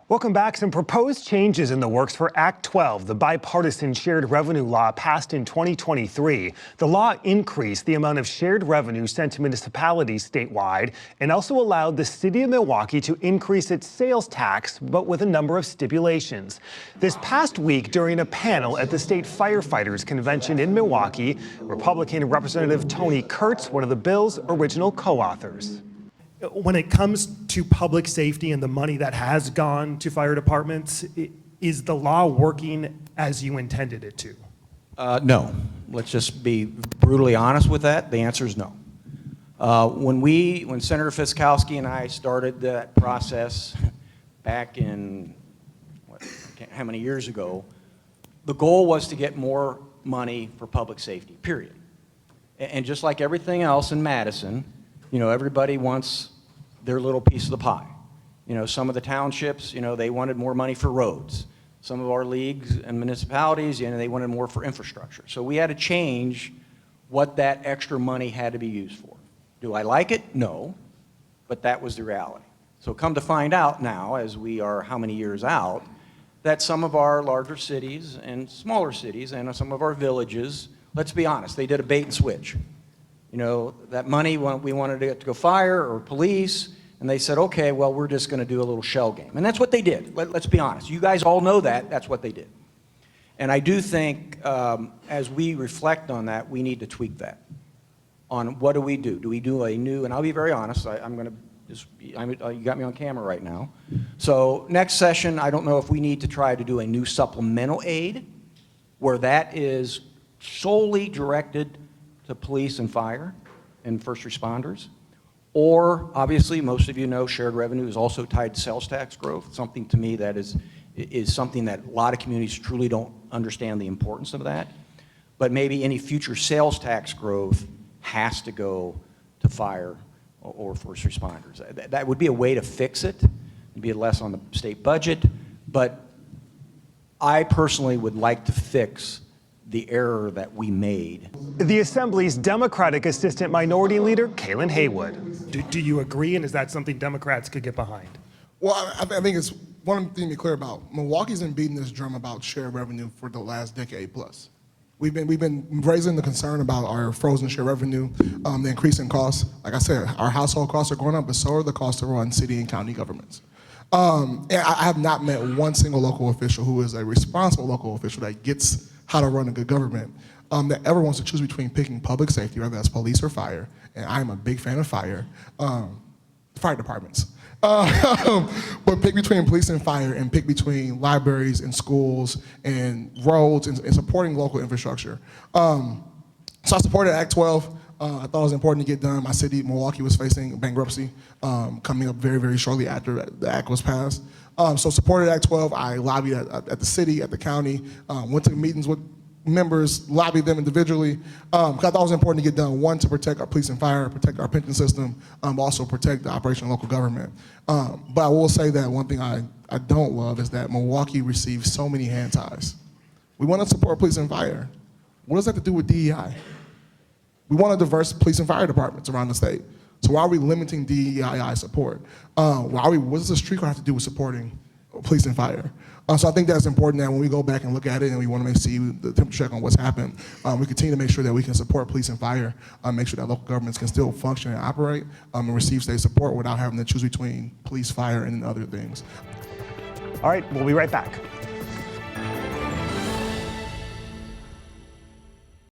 Welcome back. Some proposed changes in the works for Act 12, the bipartisan shared revenue law passed in 2023. The law increased the amount of shared revenue sent to municipalities statewide and also allowed the city of Milwaukee to increase its sales tax, but with a number of stipulations. This past week, during a panel at the State Firefighters Convention in Milwaukee, Republican Representative Tony Kurtz, one of the bill's original co-authors. When it comes to public safety and the money that has gone to fire departments, is the law working as you intended it to? No. Let's just be brutally honest with that. The answer is no. When Senator Fiskowski and I started that process back in, how many years ago, the goal was to get more money for public safety, period. And just like everything else in Madison, you know, everybody wants their little piece of the pie. You know, some of the townships, you know, they wanted more money for roads. Some of our leagues and municipalities, you know, they wanted more for infrastructure. So we had to change what that extra money had to be used for. Do I like it? No, but that was the reality. So come to find out now, as we are how many years out, that some of our larger cities and smaller cities and some of our villages, let's be honest, they did a bait and switch. You know, that money we wanted it to go fire or police, and they said, okay, well, we're just going to do a little shell game. And that's what they did. Let's be honest. You guys all know that. That's what they did. And I do think as we reflect on that, we need to tweak that. On what do we do? Do we do a new, and I'll be very honest, I'm going to just, you got me on camera right now. So next session, I don't know if we need to try to do a new supplemental aid where that is solely directed to police and fire and first responders. Or, obviously, most of you know shared revenue is also tied to sales tax growth, something to me that is something that a lot of communities truly don't understand the importance of that. But maybe any future sales tax growth has to go to fire or first responders. That would be a way to fix it. It'd be less on the state budget. But I personally would like to fix the error that we made. The Assembly's Democratic Assistant Minority Leader, Kalan Haywood. Do you agree, and is that something Democrats could get behind? Well, I think it's one thing to be clear about. Milwaukee's been beating this drum about shared revenue for the last decade plus. We've been raising the concern about our frozen shared revenue, the increasing costs. Like I said, our household costs are going up, but so are the costs to run city and county governments. And I have not met one single local official who is a responsible local official that gets how to run a good government, that ever wants to choose between picking public safety, whether that's police or fire, and I'm a big fan of fire departments. But pick between police and fire and pick between libraries and schools and roads and supporting local infrastructure. So I supported Act 12. I thought it was important to get done. My city, Milwaukee, was facing bankruptcy coming up very, very shortly after the act was passed. So supported Act 12. I lobbied at the city, at the county, went to meetings with members, lobbied them individually, because I thought it was important to get done. One, to protect our police and fire, protect our pension system, also protect the operation of local government. But I will say that one thing I don't love is that Milwaukee receives so many hand ties. We want to support police and fire. What does that have to do with DEI? We want a diverse police and fire departments around the state. So why are we limiting DEI support? What does the street car have to do with supporting police and fire? So I think that's important that when we go back and look at it and we want to see the temperature check on what's happened, we continue to make sure that we can support police and fire, make sure that local governments can still function and operate and receive state support without having to choose between police, fire, and other things. All right, we'll be right back.